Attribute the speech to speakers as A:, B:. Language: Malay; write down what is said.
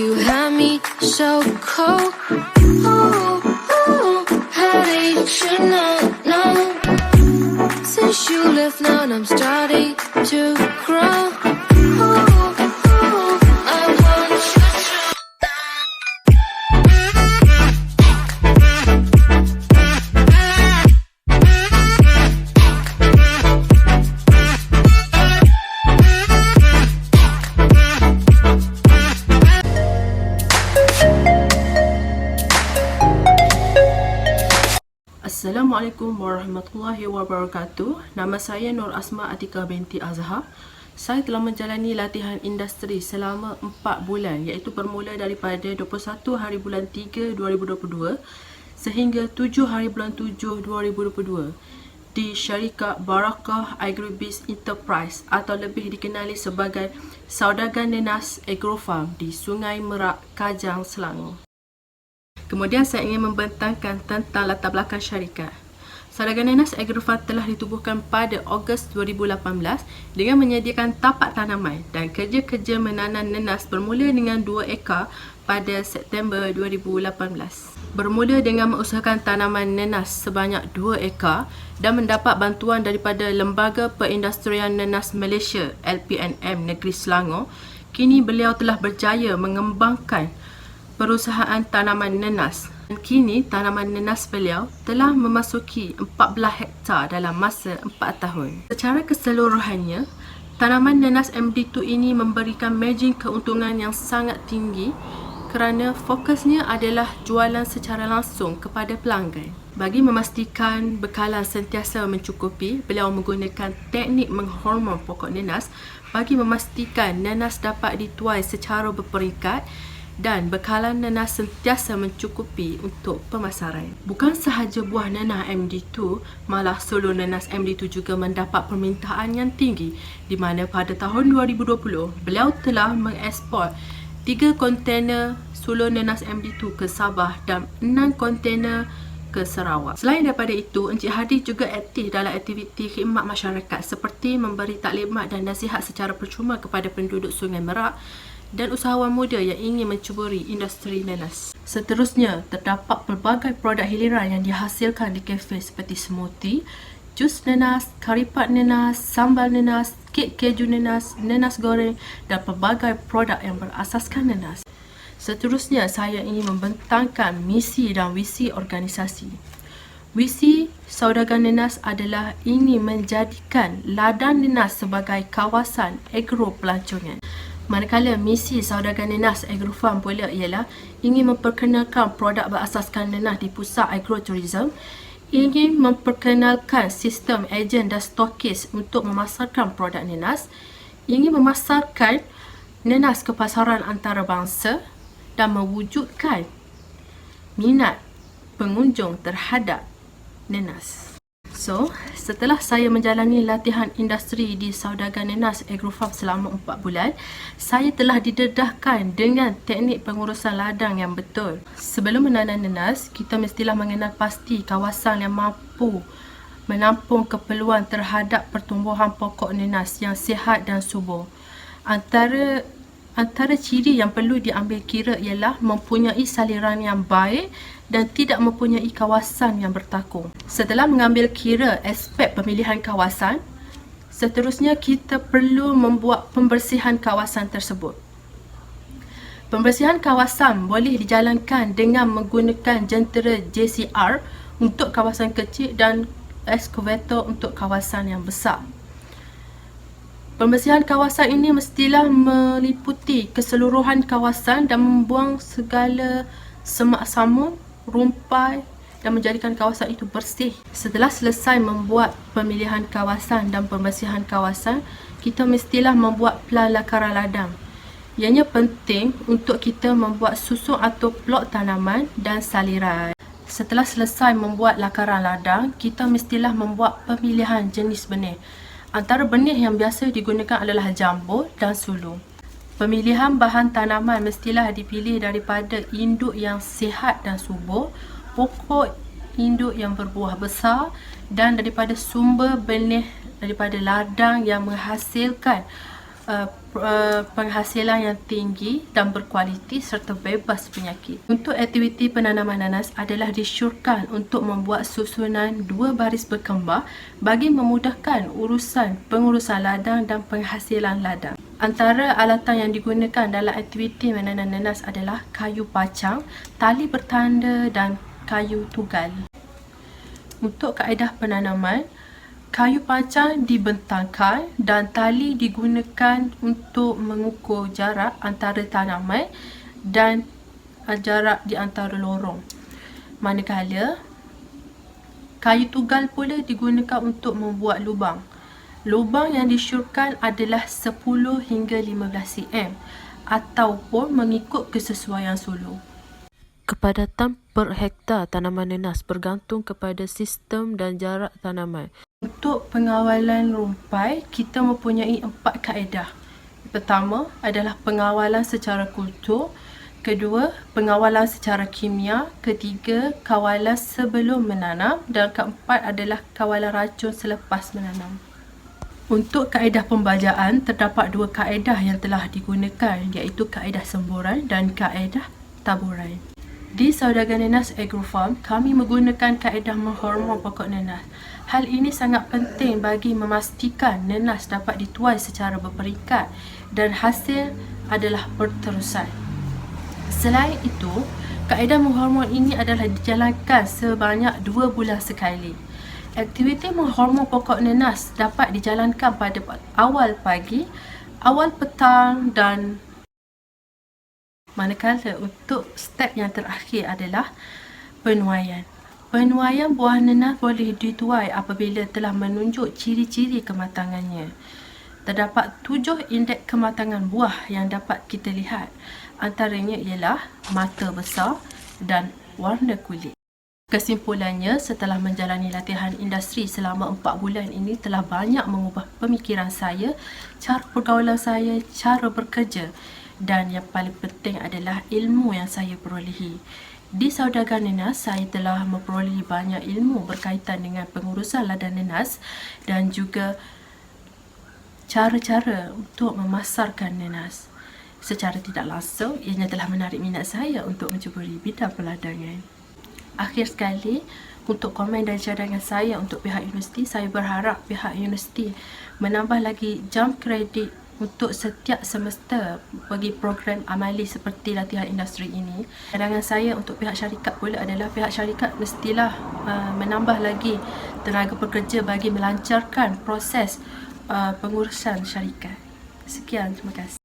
A: You had me so cold. Ooh, ooh, how did you know? Since you left now, I'm starting to grow. Ooh, ooh, I want you to.
B: Assalamualaikum warahmatullahi wabarakatuh. Nama saya Nur Asma Atika binti Azhar. Saya telah menjalani latihan industri selama 4 bulan, iaitu bermula daripada 21 hari bulan 3 2022 sehingga 7 hari bulan 7 2022 di syarikat Barakah Agribis Enterprise atau lebih dikenali sebagai Saudagar Nenas Agrofarm di Sungai Merak, Kajang, Selangor. Kemudian saya ingin membentangkan tentang latar belakang syarikat. Saudagar Nenas Agrofarm telah ditubuhkan pada Ogos 2018 dengan menyediakan tapak tanaman dan kerja-kerja menanam nenas bermula dengan 2 ekar pada September 2018. Bermula dengan mengusahakan tanaman nenas sebanyak 2 ekar dan mendapat bantuan daripada Lembaga Perindustrian Nenas Malaysia LPNM Negeri Selangor, kini beliau telah berjaya mengembangkan perusahaan tanaman nenas. Kini tanaman nenas beliau telah memasuki 14 hektar dalam masa 4 tahun. Secara keseluruhannya, tanaman nenas MD2 ini memberikan margin keuntungan yang sangat tinggi kerana fokusnya adalah jualan secara langsung kepada pelanggan. Bagi memastikan bekalan sentiasa mencukupi, beliau menggunakan teknik menghormon pokok nenas bagi memastikan nenas dapat dituai secara berperingkat dan bekalan nenas sentiasa mencukupi untuk pemasaran. Bukan sahaja buah nenas MD2, malah sulur nenas MD2 juga mendapat permintaan yang tinggi, di mana pada tahun 2020 beliau telah mengekspor 3 kontainer sulur nenas MD2 ke Sabah dan 6 kontainer ke Sarawak. Selain daripada itu, Encik Hadi juga aktif dalam aktiviti khidmat masyarakat seperti memberi taklimat dan nasihat secara percuma kepada penduduk Sungai Merak dan usahawan muda yang ingin mencuburi industri nenas. Seterusnya, terdapat pelbagai produk hiliran yang dihasilkan di kafe seperti smoothie, jus nenas, karipat nenas, sambal nenas, kek keju nenas, nenas goreng dan pelbagai produk yang berasaskan nenas. Seterusnya, saya ingin membentangkan misi dan visi organisasi. Visi Saudagar Nenas adalah ingin menjadikan ladang nenas sebagai kawasan agro pelancongan. Manakala misi Saudagar Nenas Agrofarm pula ialah ingin memperkenalkan produk berasaskan nenas di pusat agroturism, ingin memperkenalkan sistem ejen dan stokis untuk memasarkan produk nenas, ingin memasarkan nenas ke pasaran antarabangsa dan mewujudkan minat pengunjung terhadap nenas. So, setelah saya menjalani latihan industri di Saudagar Nenas Agrofarm selama 4 bulan, saya telah didedahkan dengan teknik pengurusan ladang yang betul. Sebelum menanam nenas, kita mestilah mengenal pasti kawasan yang mampu menampung keperluan terhadap pertumbuhan pokok nenas yang sihat dan subur. Antara ciri yang perlu diambil kira ialah mempunyai saliran yang baik dan tidak mempunyai kawasan yang bertakung. Setelah mengambil kira aspek pemilihan kawasan, seterusnya kita perlu membuat pembersihan kawasan tersebut. Pembersihan kawasan boleh dijalankan dengan menggunakan jentera JCR untuk kawasan kecil dan excavator untuk kawasan yang besar. Pembersihan kawasan ini mestilah meliputi keseluruhan kawasan dan membuang segala semak samur, rumpai dan menjadikan kawasan itu bersih. Setelah selesai membuat pemilihan kawasan dan pembersihan kawasan, kita mestilah membuat plan lakaran ladang. Ianya penting untuk kita membuat susun atau plot tanaman dan saliran. Setelah selesai membuat lakaran ladang, kita mestilah membuat pemilihan jenis benih. Antara benih yang biasa digunakan adalah jambul dan sulung. Pemilihan bahan tanaman mestilah dipilih daripada induk yang sihat dan subur, pokok induk yang berbuah besar dan daripada sumber benih daripada ladang yang menghasilkan penghasilan yang tinggi dan berkualiti serta bebas penyakit. Untuk aktiviti penanaman nanas adalah disyorkan untuk membuat susunan 2 baris berkembar bagi memudahkan pengurusan ladang dan penghasilan ladang. Antara alatan yang digunakan dalam aktiviti menanam nanas adalah kayu pacang, tali bertanda dan kayu tugal. Untuk kaedah penanaman, kayu pacang dibentangkan dan tali digunakan untuk mengukur jarak antara tanaman dan jarak di antara lorong. Manakala kayu tugal pula digunakan untuk membuat lubang. Lubang yang disyorkan adalah 10 hingga 15 cm ataupun mengikut kesesuaian sulur. Kepadatan per hektar tanaman nanas bergantung kepada sistem dan jarak tanaman. Untuk pengawalan rumpai, kita mempunyai 4 kaedah. Pertama adalah pengawalan secara kultur. Kedua, pengawalan secara kimia. Ketiga, kawalan sebelum menanam. Dan keempat adalah kawalan racun selepas menanam. Untuk kaedah pembajaan, terdapat 2 kaedah yang telah digunakan, iaitu kaedah semburan dan kaedah taburan. Di Saudagar Nanas Agrofarm, kami menggunakan kaedah menghormon pokok nanas. Hal ini sangat penting bagi memastikan nanas dapat dituai secara berperingkat dan hasil adalah berterusan. Selain itu, kaedah menghormon ini adalah dijalankan sebanyak 2 bulan sekali. Aktiviti menghormon pokok nanas dapat dijalankan pada awal pagi, awal petang dan manakala untuk step yang terakhir adalah penuaian. Penuaian buah nanas boleh dituai apabila telah menunjuk ciri-ciri kematangannya. Terdapat 7 indeks kematangan buah yang dapat kita lihat. Antaranya ialah mata besar dan warna kulit. Kesimpulannya, setelah menjalani latihan industri selama 4 bulan ini telah banyak mengubah pemikiran saya, cara pergaulan saya, cara bekerja dan yang paling penting adalah ilmu yang saya perolehi. Di Saudagar Nanas, saya telah memperolehi banyak ilmu berkaitan dengan pengurusan ladang nanas dan juga cara-cara untuk memasarkan nanas. Secara tidak langsung, ianya telah menarik minat saya untuk mencuburi bidang peladangan. Akhir sekali, untuk komen dan cadangan saya untuk pihak universiti, saya berharap pihak universiti menambah lagi jam kredit untuk setiap semester bagi program amali seperti latihan industri ini. Cadangan saya untuk pihak syarikat pula adalah pihak syarikat mestilah menambah lagi tenaga pekerja bagi melancarkan proses pengurusan syarikat. Sekian, terima kasih.